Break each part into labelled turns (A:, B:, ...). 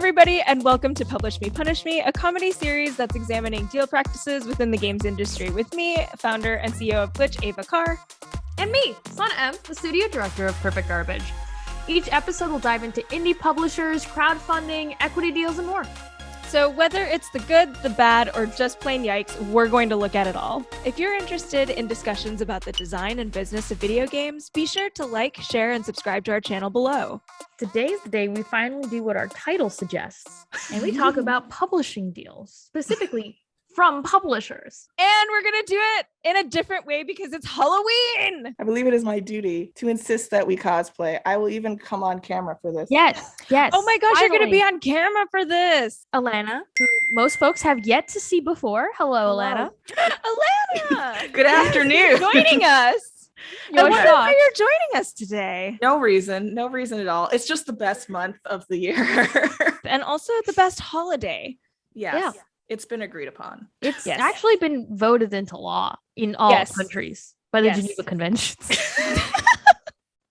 A: everybody, and welcome to Publish Me, Punish Me, a comedy series that's examining deal practices within the games industry with me, founder and CEO of Glitch, Evva Karr.
B: And me, Sana M, the studio director of Perfect Garbage. Each episode will dive into indie publishers, crowdfunding, equity deals, and more.
A: So whether it's the good, the bad, or just plain yikes, we're going to look at it all. If you're interested in discussions about the design and business of video games, be sure to like, share, and subscribe to our channel below.
B: Today's the day we finally do what our title suggests, and we talk about publishing deals, specifically from publishers.
A: And we're going to do it in a different way because it's Halloween.
C: I believe it is my duty to insist that we cosplay. I will even come on camera for this.
B: Yes.
A: Oh my gosh,
B: finally.
A: You're going to be on camera for this.
B: Alanna, who most folks have yet to see before. Hello. Alanna.
A: Alanna.
C: Good afternoon.
A: Joining us.
B: You're
A: I wonder
B: shocked.
A: why you're joining us today.
C: No reason at all. It's just the best month of the year.
A: And also the best holiday.
C: Yes.
B: Yeah.
C: It's been agreed upon.
B: It's
A: Yes.
B: actually been voted into law in all
A: Yes.
B: countries by the
A: Yes.
B: Geneva Conventions.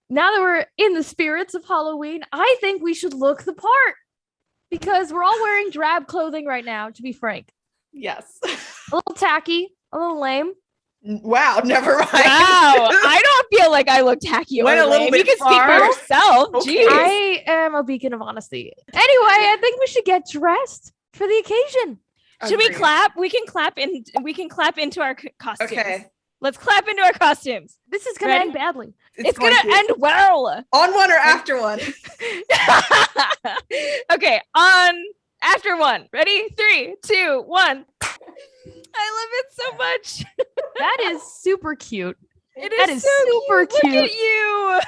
B: Now that we're in the spirits of Halloween, I think we should look the part because we're all wearing drab clothing right now, to be frank.
C: Yes.
B: A little tacky, a little lame.
C: Wow, never mind.
A: Wow. I don't feel like I look tacky.
C: Went
A: or
C: a little
A: lame.
C: bit
A: You can speak
C: far.
A: for yourself.
C: Okay.
A: Jeez.
B: I am a beacon of honesty. Anyway, I think we should get dressed for the occasion.
A: Should we
C: Agreed.
A: clap? We can clap into our costumes.
C: Okay.
A: Let's clap into our costumes.
B: This is going to
A: Ready?
B: end badly.
A: It's gonna end well.
C: On one or after one?
A: Okay, on after one. Ready? 3, 2, 1. I love it so much.
B: That is super cute.
A: It
B: That
A: is
B: is
A: so
B: super
A: cute. Look at
B: cute.
A: you.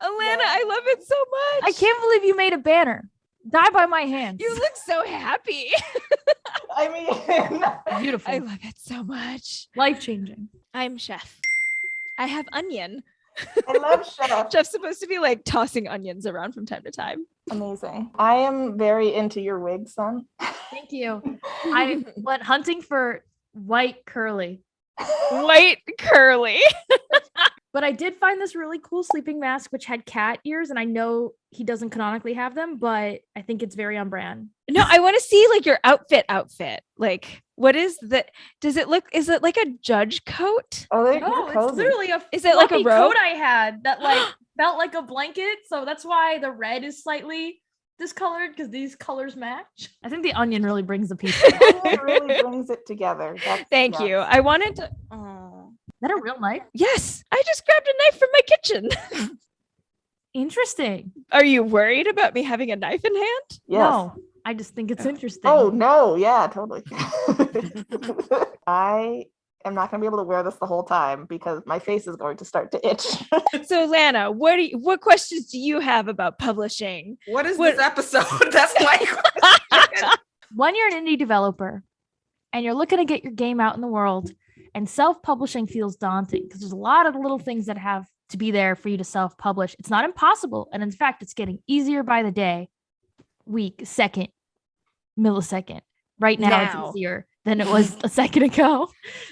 A: Alanna, I love it so much.
B: I can't believe you made a banner. Die by my hands.
A: You look so happy.
C: I mean,
B: Beautiful.
A: I love it so much.
B: Life-changing.
A: I'm Chef. I have onion.
C: I love Chef.
A: Chef's supposed to be like tossing onions around from time to time.
C: Amazing. I am very into your wig, son.
B: Thank you. I went hunting for white curly,
A: White curly.
B: but I did find this really cool sleeping mask which had cat ears, and I know he doesn't canonically have them, but I think it's very on brand.
A: No, I want to see like your outfit. Like, what is that? Does it look, is it like a judge coat?
C: Oh, they're
B: No,
C: cozy.
B: it's literally a
A: Is it like a
B: fluffy
A: robe?
B: coat I had that like felt like a blanket, so that's why the red is slightly discolored because these colors match. I think the onion really brings the piece. Is
C: It really brings it together.
A: Thank you. I wanted to. Oh.
B: that a real knife?
A: Yes, I just grabbed a knife from my kitchen.
B: Interesting.
A: Are you worried about me having a knife in hand?
C: Yes.
B: No, I just think it's interesting.
C: Oh no, yeah, totally. I am not going to be able to wear this the whole time because my face is going to start to itch.
A: So, Lana, what questions do you have about publishing?
C: What is
A: What-
C: this episode? That's my question.
B: When you're an indie developer and you're looking to get your game out in the world, and self-publishing feels daunting because there's a lot of little things that have to be there for you to self-publish. It's not impossible, and in fact, it's getting easier by the day, week, second, millisecond. Right now,
A: Now.
B: it's easier than it was a second ago.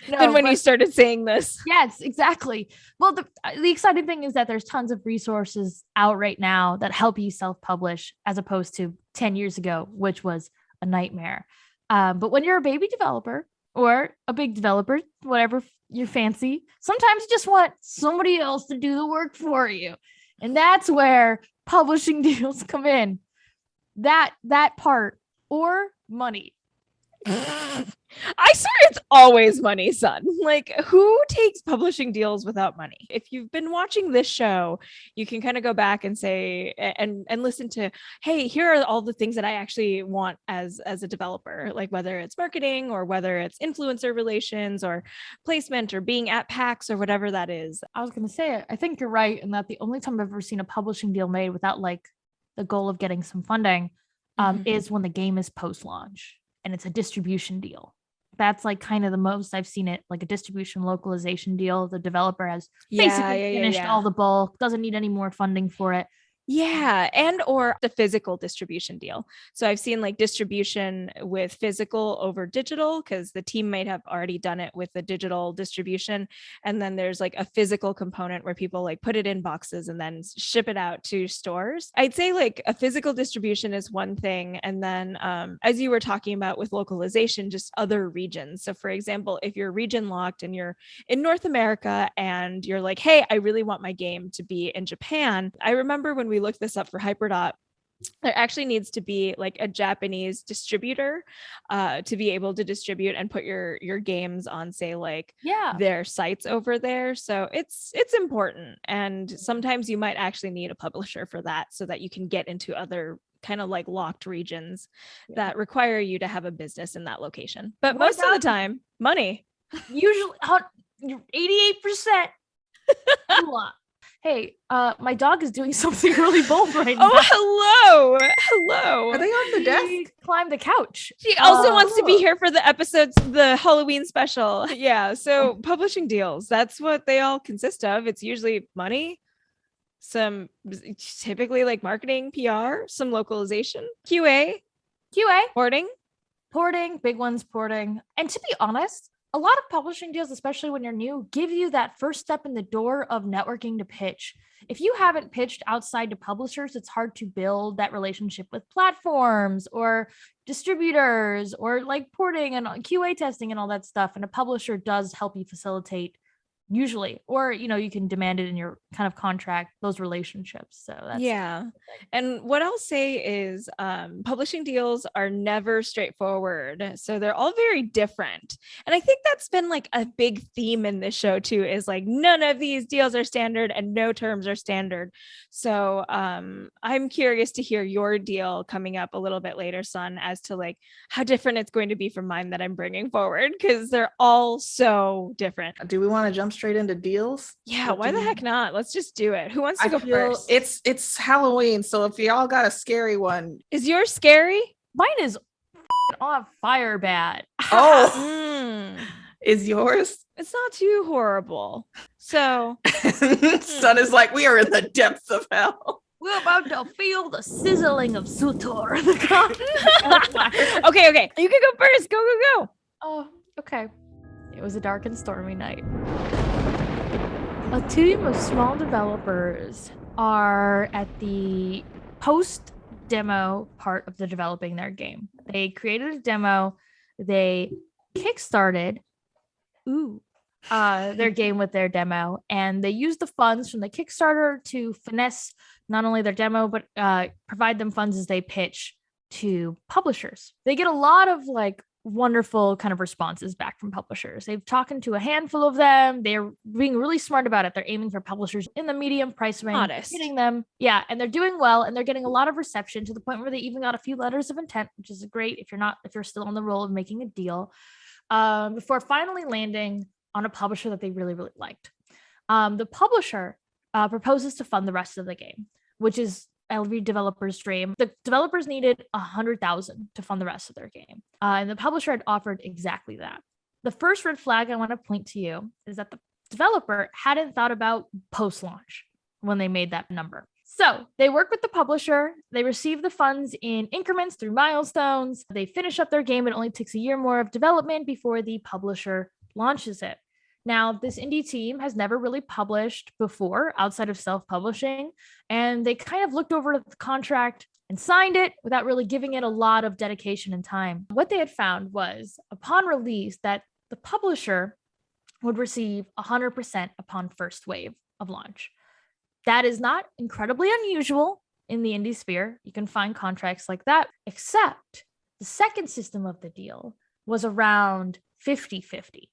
A: Then when you started saying this.
B: Yes, exactly. Well, the exciting thing is that there's tons of resources out right now that help you self-publish as opposed to 10 years ago, which was a nightmare. But when you're a baby developer or a big developer, whatever you fancy, sometimes you just want somebody else to do the work for you. And that's where publishing deals come in. That part, or money.
A: I swear it's always money, son. Like, who takes publishing deals without money? If you've been watching this show, you can kind of go back and say and listen to, hey, here are all the things that I actually want as a developer, like whether it's marketing or whether it's influencer relations or placement or being at PAX or whatever that is.
B: I was going to say, I think you're right in that the only time I've ever seen a publishing deal made without like the goal of getting some funding is when the game is post-launch and it's a distribution deal. That's like kind of the most I've seen it, like a distribution localization deal. The developer has basically finished all the bulk, doesn't need any more funding for it.
A: Yeah, and or the physical distribution deal. So I've seen like distribution with physical over digital because the team might have already done it with the digital distribution. And then there's like a physical component where people like put it in boxes and then ship it out to stores. I'd say like a physical distribution is one thing. And then as you were talking about with localization, just other regions. So for example, if you're region locked and you're in North America and you're like, hey, I really want my game to be in Japan. I remember when we looked this up for Hyperdot, there actually needs to be like a Japanese distributor to be able to distribute and put your games on, say, like their sites over there. So it's important. And sometimes you might actually need a publisher for that so that you can get into other kind of like locked regions that require you to have a business in that location. But most of the time, money.
B: Usually 88%. Hey, my dog is doing something really bold right now.
A: Oh, hello.
C: Are they on the desk?
B: Climb the couch.
A: She also wants to be here for the episodes, the Halloween special. Yeah. So publishing deals, that's what they all consist of. It's usually money, some typically like marketing, PR, some localization, QA, porting,
B: big ones, porting. And to be honest, a lot of publishing deals, especially when you're new, give you that first step in the door of networking to pitch. If you haven't pitched outside to publishers, it's hard to build that relationship with platforms or distributors or like porting and QA testing and all that stuff. And a publisher does help you facilitate usually, or, you know, you can demand it in your kind of contract, those relationships. So that's
A: And what I'll say is publishing deals are never straightforward. So they're all very different. And I think that's been like a big theme in this show too, is like none of these deals are standard and no terms are standard. So I'm curious to hear your deal coming up a little bit later, Sun, as to like how different it's going to be from mine that I'm bringing forward, because they're all so different.
C: Do we want to jump straight into deals?
A: Yeah, why the heck not? Let's just do it. Who wants to go first?
C: It's Halloween, so if y'all got a scary one.
A: Is yours scary?
B: Mine is on fire bad.
C: Oh, is yours?
A: It's not too horrible. So
C: Sun is like, we are in the depths of hell.
B: We're about to feel the sizzling of Sutor.
A: Okay. You can go first. Go.
B: Oh, okay. It was a dark and stormy night. A team of small developers are at the post-demo part of the developing their game. They created a demo. They kickstarted their game with their demo, and they used the funds from the Kickstarter to finesse not only their demo, but provide them funds as they pitch to publishers. They get a lot of like wonderful kind of responses back from publishers. They've talked to a handful of them. They're being really smart about it. They're aiming for publishers in the medium price range,
A: Honest.
B: hitting them. Yeah, and they're doing well, and they're getting a lot of reception to the point where they even got a few letters of intent, which is great if you're still on the roll of making a deal, before finally landing on a publisher that they really, really liked. The publisher proposes to fund the rest of the game, which is every developer's dream. The developers needed $100,000 to fund the rest of their game. And the publisher had offered exactly that. The first red flag I want to point to you is that the developer hadn't thought about post-launch when they made that number. So they work with the publisher. They receive the funds in increments through milestones. They finish up their game. It only takes a year more of development before the publisher launches it. Now, this indie team has never really published before outside of self-publishing, and they kind of looked over the contract and signed it without really giving it a lot of dedication and time. What they had found was, upon release, that the publisher would receive 100% upon first wave of launch. That is not incredibly unusual in the indie sphere. You can find contracts like that, except the second system of the deal was around 50-50.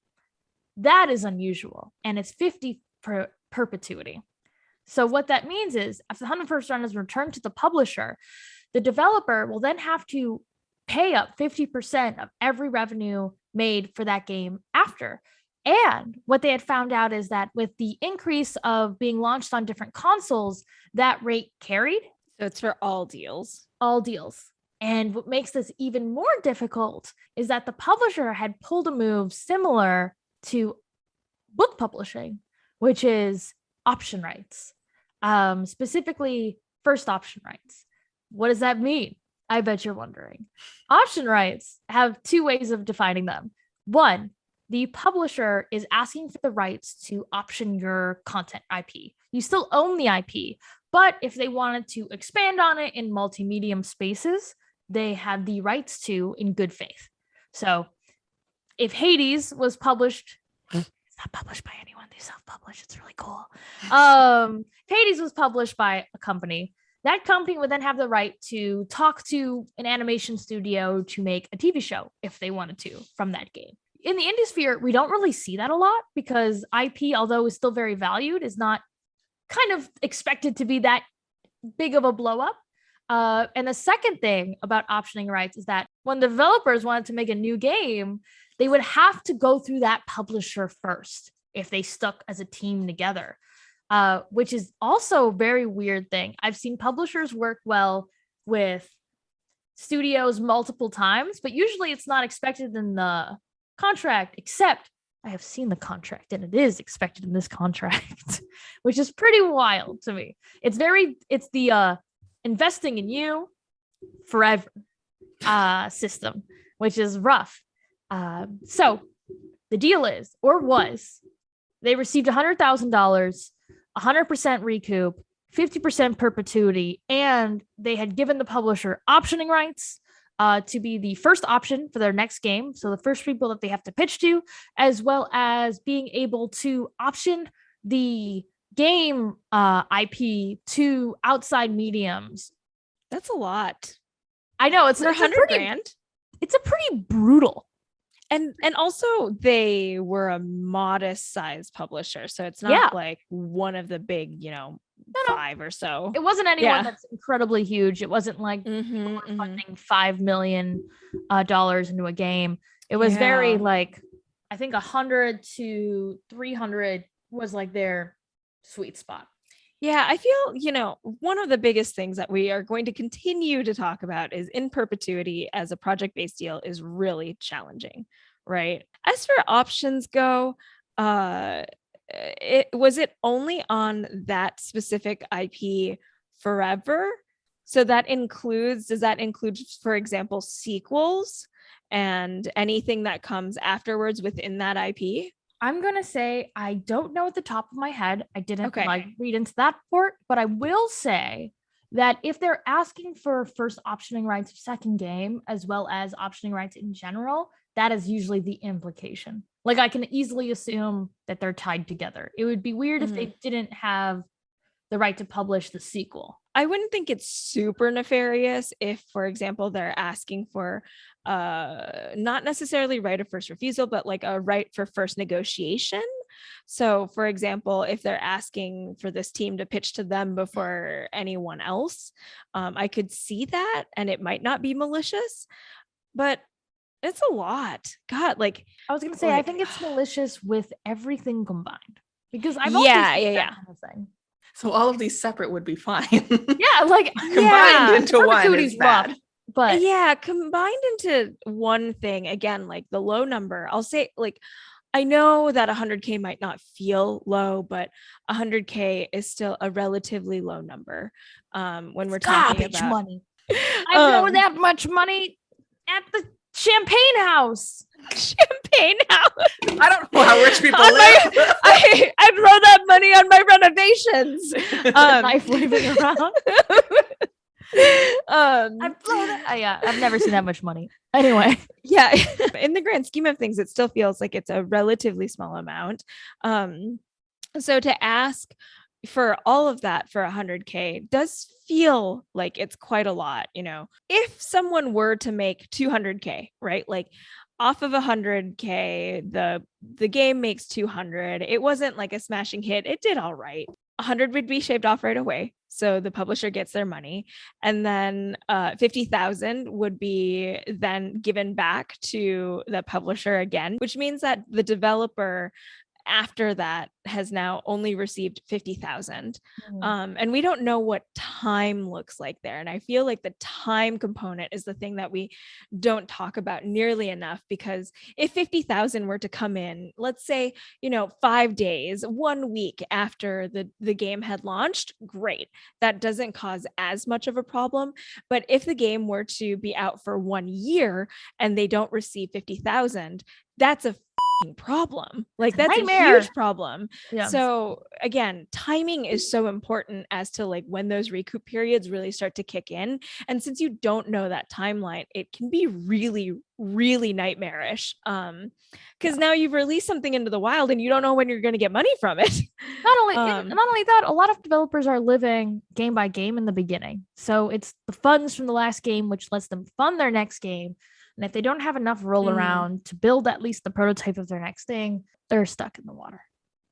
B: That is unusual, and it's 50 per perpetuity. So what that means is, after the 101st round is returned to the publisher, the developer will then have to pay up 50% of every revenue made for that game after. And what they had found out is that with the increase of being launched on different consoles, that rate carried.
A: So it's for all deals.
B: All deals. And what makes this even more difficult is that the publisher had pulled a move similar to book publishing, which is option rights. Specifically, first option rights. What does that mean? I bet you're wondering. Option rights have two ways of defining them. One, the publisher is asking for the rights to option your content IP. You still own the IP, but if they wanted to expand on it in multimedia spaces, they had the rights to in good faith. So if Hades was published, it's not published by anyone, they self-publish, it's really cool. Hades was published by a company. That company would then have the right to talk to an animation studio to make a TV show if they wanted to from that game. In the indie sphere, we don't really see that a lot because IP, although is still very valued, is not kind of expected to be that big of a blow up. And the second thing about optioning rights is that when developers wanted to make a new game, they would have to go through that publisher first if they stuck as a team together, which is also a very weird thing. I've seen publishers work well with studios multiple times, but usually it's not expected in the contract, except I have seen the contract and it is expected in this contract, which is pretty wild to me. It's the investing in you forever system, which is rough. So the deal is, or was, they received $100,000, 100% recoup, 50% perpetuity, and they had given the publisher optioning rights to be the first option for their next game. So the first people that they have to pitch to, as well as being able to option the game IP to outside mediums.
A: That's a lot.
B: I know it's
A: For $100,000.
B: It's a pretty brutal.
A: And also they were a modest size publisher. So it's not like one of the big, five or so.
B: It wasn't anyone that's incredibly huge. It wasn't like funding $5 million into a game. It was very like, I think 100 to 300 was like their sweet spot.
A: Yeah, I feel, one of the biggest things that we are going to continue to talk about is in perpetuity as a project-based deal is really challenging, right? As for options go, was it only on that specific IP forever? So does that include, for example, sequels and anything that comes afterwards within that IP?
B: I'm going to say, I don't know at the top of my head. I didn't read into that part, but I will say that if they're asking for first optioning rights of second game, as well as optioning rights in general, that is usually the implication. Like I can easily assume that they're tied together. It would be weird if they didn't have the right to publish the sequel.
A: I wouldn't think it's super nefarious if, for example, they're asking for not necessarily right of first refusal, but like a right for first negotiation. So, for example, if they're asking for this team to pitch to them before anyone else, I could see that, and it might not be malicious, but it's a lot. God, like
B: I was going to say, I think it's malicious with everything combined because I've also seen that kind of thing.
C: So all of these separate would be fine.
B: Yeah, like
C: combined into one is bad.
B: But
A: combined into one thing, again, like the low number, I'll say, like, I know that 100K might not feel low, but 100K is still a relatively low number when we're talking about
B: money. I know that much money at the Champagne House.
A: Champagne House.
C: I don't know how rich people live.
A: I throw that money on my renovations.
B: Knife waving around. I've never seen that much money. Anyway,
A: yeah, in the grand scheme of things, it still feels like it's a relatively small amount. So to ask for all of that for 100K does feel like it's quite a lot. If someone were to make 200K, right? Like off of 100K, the game makes 200. It wasn't like a smashing hit. It did all right. 100 would be shaved off right away. So the publisher gets their money. And then 50,000 would be then given back to the publisher again, which means that the developer after that has now only received 50,000.
B: Mhm.
A: And we don't know what time looks like there. And I feel like the time component is the thing that we don't talk about nearly enough, because if 50,000 were to come in, let's say, 5 days, 1 week after the game had launched, great. That doesn't cause as much of a problem. But if the game were to be out for 1 year and they don't receive 50,000, that's a problem. Like,
B: It's a
A: that's a
B: nightmare.
A: huge problem.
B: Yeah.
A: So again, timing is so important as to like when those recoup periods really start to kick in. And since you don't know that timeline, it can be really, really nightmarish. Because now you've released something into the wild and you don't know when you're going to get money from it.
B: Not only that, a lot of developers are living game by game in the beginning. So it's the funds from the last game which lets them fund their next game. And if they don't have enough roll around to build at least the prototype of their next thing, they're stuck in the water.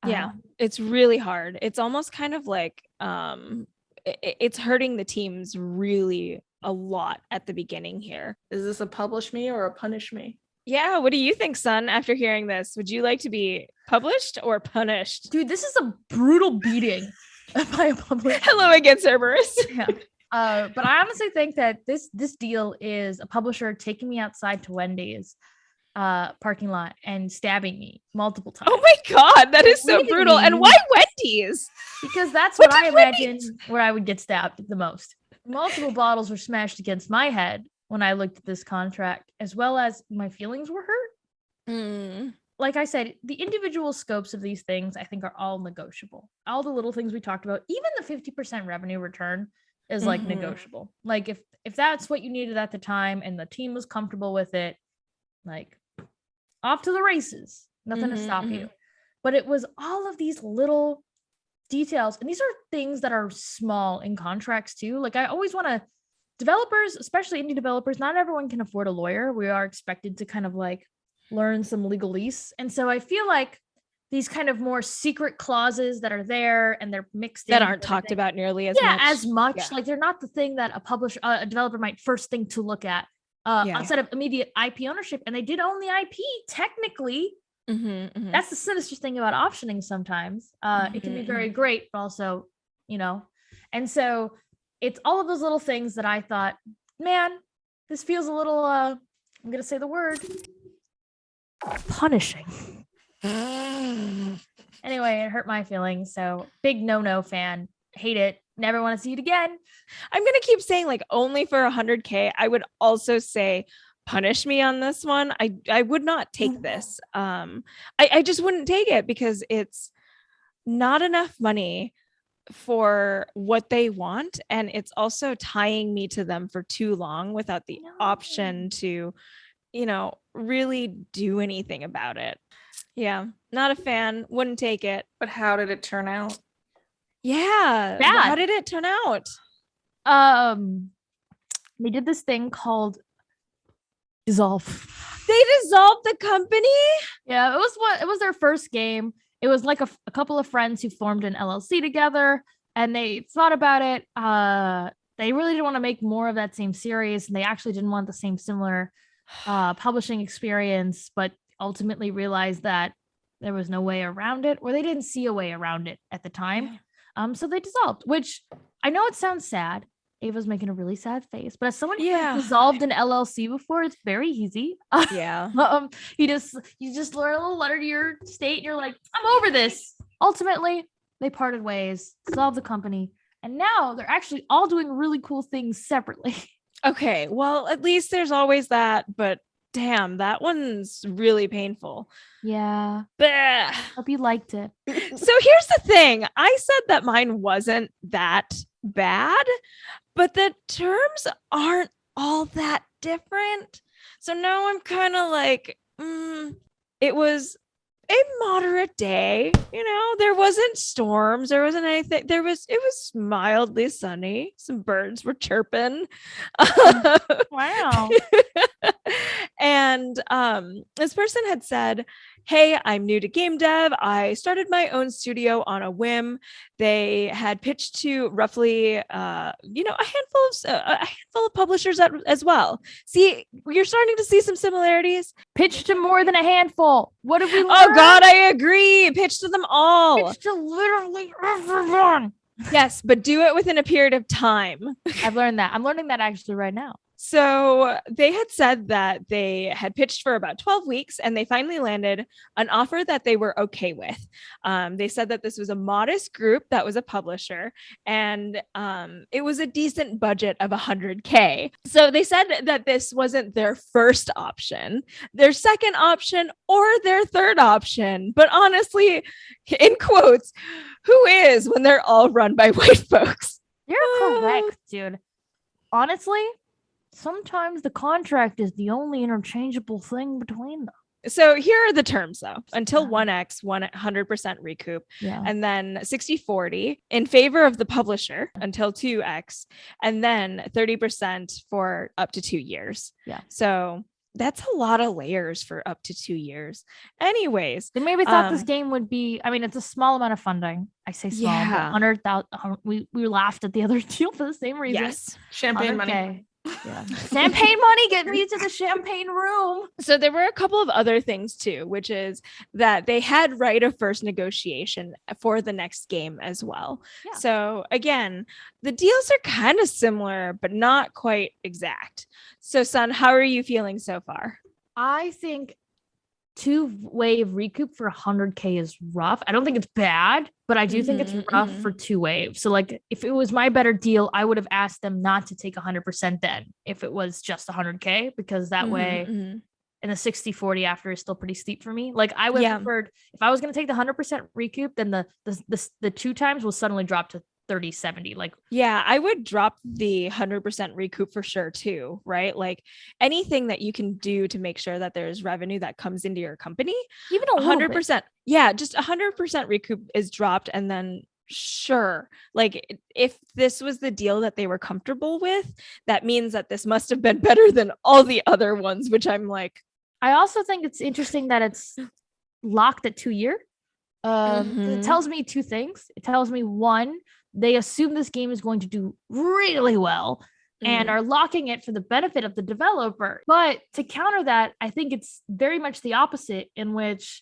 A: Yeah, it's really hard. It's almost kind of like it's hurting the teams really a lot at the beginning here.
C: Is this a publish me or a punish me?
A: Yeah, what do you think, son, after hearing this? Would you like to be published or punished?
B: Dude, this is a brutal beating by a publisher.
A: Hello again, Cerberus.
B: Yeah. But I honestly think that this deal is a publisher taking me outside to Wendy's parking lot and stabbing me multiple times.
A: Oh my god, that is so
B: Bleeding
A: brutal.
B: me.
A: And why Wendy's?
B: Because that's
A: What
B: what I
A: did Wendy's-
B: imagine where I would get stabbed the most. Multiple bottles were smashed against my head when I looked at this contract, as well as my feelings were hurt. Like I said, the individual scopes of these things I think are all negotiable. All the little things we talked about, even the 50% revenue return is like negotiable. Like if that's what you needed at the time and the team was comfortable with it, like off to the races, nothing to stop you. But it was all of these little details, and these are things that are small in contracts too. Like I always want to, developers, especially indie developers, not everyone can afford a lawyer. We are expected to kind of like learn some legalese, and so I feel like these kind of more secret clauses that are there and they're mixed
A: That
B: in
A: aren't
B: with
A: talked
B: everything.
A: about nearly as much.
B: As much.
A: Yeah.
B: Like they're not the thing that a developer might first think to look at outside of immediate IP ownership. And they did own the IP technically. That's the sinister thing about optioning sometimes. It can be very great, but also, and so it's all of those little things that I thought, man, this feels a little, I'm going to say the word, punishing. Anyway, it hurt my feelings. So big no fan, hate it. Never want to see it again.
A: I'm going to keep saying like only for 100K. I would also say punish me on this one. I would not take this. I just wouldn't take it because it's not enough money for what they want, and it's also tying me to them for too long without the option to really do anything about it. Yeah, not a fan, wouldn't take it.
C: But how did it turn out?
A: Yeah,
B: Bad.
A: how did it turn out?
B: They did this thing called dissolve.
A: They dissolved the company?
B: Yeah, it was their first game. It was like a couple of friends who formed an LLC together, and they thought about it. They really didn't want to make more of that same series, and they actually didn't want the same similar publishing experience, but ultimately realized that there was no way around it, or they didn't see a way around it at the time. So they dissolved, which I know it sounds sad. Ava's making a really sad face, but as someone who has dissolved an LLC before, it's very easy.
A: Yeah.
B: You just learn a little letter to your state and you're like, I'm over this. Ultimately, they parted ways, dissolved the company, and now they're actually all doing really cool things separately.
A: Okay, well, at least there's always that, but damn, that one's really painful.
B: Yeah.
A: Bah.
B: Hope you liked it.
A: So here's the thing. I said that mine wasn't that bad, but the terms aren't all that different. So now I'm kind of like, it was a moderate day. There wasn't storms. There wasn't anything. It was mildly sunny. Some birds were chirping.
B: Wow.
A: And this person had said, hey, I'm new to game dev. I started my own studio on a whim. They had pitched to roughly, a handful of publishers as well. See, you're starting to see some similarities.
B: Pitch to more than a handful. What have we learned?
A: Oh God, I agree. Pitch to them all.
B: Pitch to literally everyone.
A: Yes, but do it within a period of time.
B: I've learned that. I'm learning that actually right now.
A: So they had said that they had pitched for about 12 weeks and they finally landed an offer that they were okay with. They said that this was a modest group that was a publisher and it was a decent budget of $100K. So they said that this wasn't their first option, their second option, or their third option. But honestly, in quotes, who is when they're all run by white folks?
B: You're correct, dude. Honestly, sometimes the contract is the only interchangeable thing between them.
A: So here are the terms though. Until 1x, 100% recoup, and then 60/40 in favor of the publisher until 2x, and then 30% for up to 2 years.
B: Yeah.
A: So that's a lot of layers for up to 2 years. Anyways,
B: they maybe thought this game would be, I mean, it's a small amount of funding. I say small, but 100,000. We laughed at the other deal for the same reason.
A: Yes.
C: Champagne money.
B: Yeah. Champagne money, get me to the champagne room.
A: So there were a couple of other things too, which is that they had right of first negotiation for the next game as well. Yeah. So again, the deals are kind of similar, but not quite exact. So Sun, how are you feeling so far?
B: I think 2-wave recoup for 100K is rough. I don't think it's bad, but I do think it's rough for 2 waves. So like if it was my better deal, I would have asked them not to take 100% then if it was just 100K, because that way and the 60/40 after is still pretty steep for me. Like I would have preferred, if I was going to take the 100% recoup, then the 2 times will suddenly drop to 30/70. Like,
A: yeah, I would drop the 100% recoup for sure too, right? Like anything that you can do to make sure that there's revenue that comes into your company,
B: even a
A: 100%. Yeah, just 100% recoup is dropped, and then sure, like if this was the deal that they were comfortable with, that means that this must have been better than all the other ones, which I'm like,
B: I also think it's interesting that it's locked at 2 year. It tells me 2 things. It tells me, one, they assume this game is going to do really well and are locking it for the benefit of the developer. But to counter that, I think it's very much the opposite, in which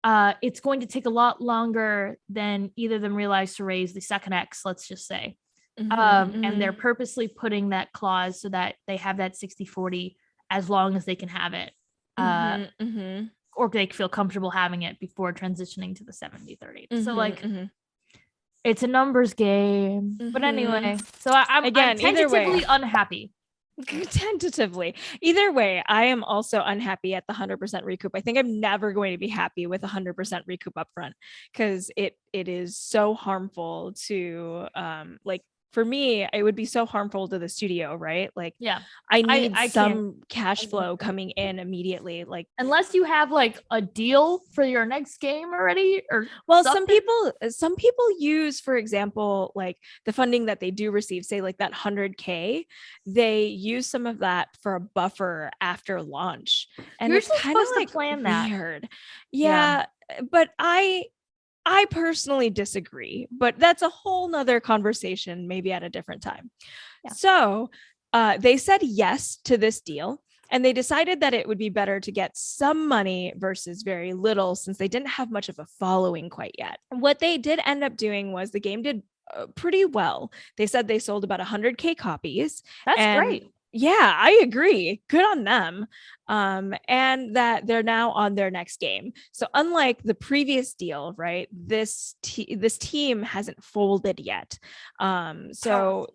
B: it's going to take a lot longer than either of them realize to raise the second X, let's just say. And they're purposely putting that clause so that they have that 60/40 as long as they can have it. Or they feel comfortable having it before transitioning to the 70/30. So like it's a numbers game. But anyway, so I'm tentatively unhappy.
A: Tentatively. Either way, I am also unhappy at the 100% recoup. I think I'm never going to be happy with 100% recoup upfront, because it is so harmful to like, for me, it would be so harmful to the studio, right? Like, yeah, I need some cash flow coming in immediately. Like,
B: unless you have like a deal for your next game already, or
A: well, something. some people use, for example, like the funding that they do receive, say like that 100K, they use some of that for a buffer after launch, and
B: you're
A: it's kind of like
B: plan
A: weird. Yeah, but I personally disagree, but that's a whole nother conversation, maybe at a different time. Yeah. So they said yes to this deal, and they decided that it would be better to get some money versus very little, since they didn't have much of a following quite yet. What they did end up doing was the game did pretty well. They said they sold about 100K copies.
B: That's great.
A: Yeah, I agree. Good on them. And that they're now on their next game. So unlike the previous deal, right, this team hasn't folded yet. So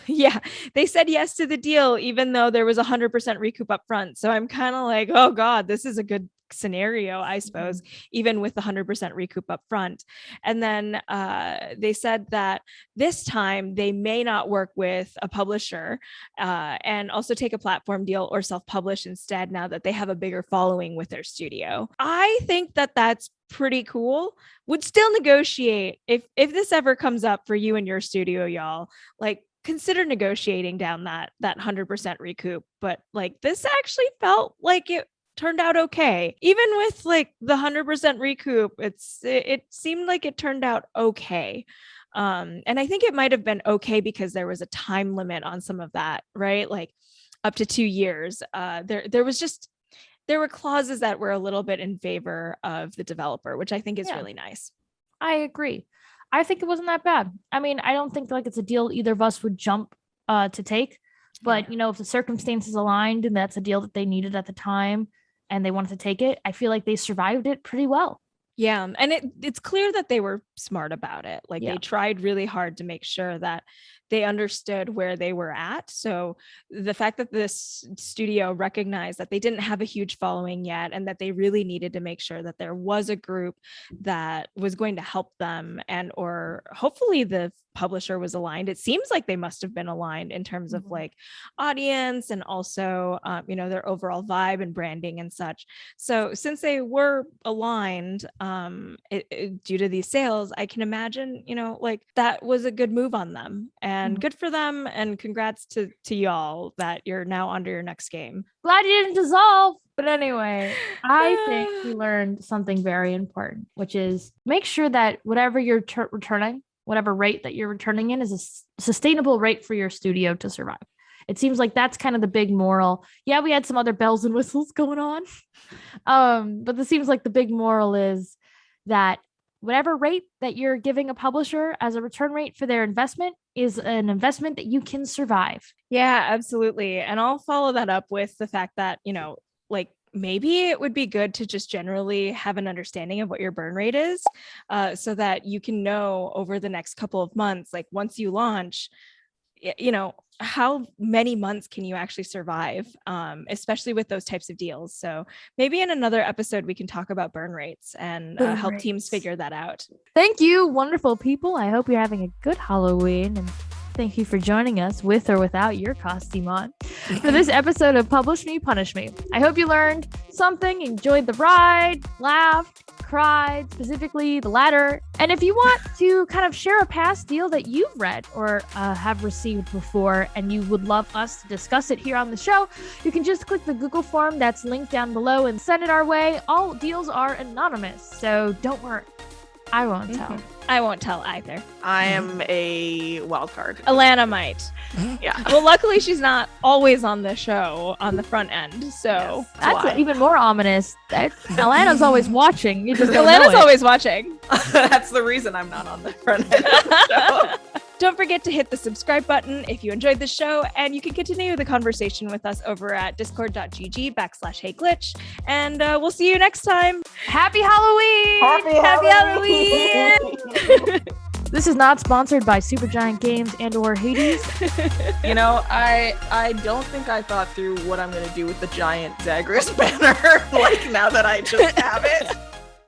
A: yeah, they said yes to the deal, even though there was 100% recoup up front. So I'm kind of like, oh God, this is a good scenario, I suppose, even with the 100% recoup up front. And then they said that this time they may not work with a publisher and also take a platform deal or self-publish instead, now that they have a bigger following with their studio. I think that that's pretty cool. Would still negotiate if this ever comes up for you and your studio, y'all. Like, consider negotiating down that 100% recoup. But like this actually felt like it turned out okay. Even with like the 100% recoup, it seemed like it turned out okay. And I think it might have been okay because there was a time limit on some of that, right? Like up to 2 years. There were clauses that were a little bit in favor of the developer, which I think is really nice.
B: I agree. I think it wasn't that bad. I mean, I don't think like it's a deal either of us would jump to take, but if the circumstances aligned and that's a deal that they needed at the time and they wanted to take it, I feel like they survived it pretty well.
A: Yeah. And it's clear that they were smart about it. Like they tried really hard to make sure that they understood where they were at. So the fact that this studio recognized that they didn't have a huge following yet, and that they really needed to make sure that there was a group that was going to help them, and or hopefully the publisher was aligned. It seems like they must have been aligned in terms of like audience and also, their overall vibe and branding and such. So since they were aligned due to these sales, I can imagine, like that was a good move on them. And good for them, and congrats to y'all that you're now onto your next game.
B: Glad you didn't dissolve. But anyway, I think we learned something very important, which is make sure that whatever you're returning, whatever rate that you're returning in, is a sustainable rate for your studio to survive. It seems like that's kind of the big moral. Yeah, we had some other bells and whistles going on. But this seems like the big moral is that whatever rate that you're giving a publisher as a return rate for their investment is an investment that you can survive.
A: Yeah, absolutely. And I'll follow that up with the fact that, like maybe it would be good to just generally have an understanding of what your burn rate is, so that you can know over the next couple of months, like once you launch, how many months can you actually survive, especially with those types of deals. So maybe in another episode, we can talk about burn rates and help teams figure that out.
B: Thank you, wonderful people. I hope you're having a good Halloween, and thank you for joining us with or without your costume on for this episode of Publish Me, Punish Me. I hope you learned something, enjoyed the ride, laughed, cried, specifically the latter. And if you want to kind of share a past deal that you've read or have received before, and you would love us to discuss it here on the show, you can just click the Google form that's linked down below and send it our way. All deals are anonymous, so don't worry. I won't tell.
A: I won't tell either.
C: I am a wild card.
A: Alanna might.
C: Yeah.
A: Well, luckily she's not always on the show on the front end. So
B: that's even more ominous. Alanna's always watching. You just
A: Alanna's always watching.
C: That's the reason I'm not on the front end of the show.
A: Don't forget to hit the subscribe button if you enjoyed the show, and you can continue the conversation with us over at discord.gg/heyglitch. And we'll see you next time.
B: Happy Halloween!
C: Happy Halloween!
B: This is not sponsored by Supergiant Games and or Hades.
C: I don't think I thought through what I'm going to do with the giant Zagreus banner, like now that I just have it.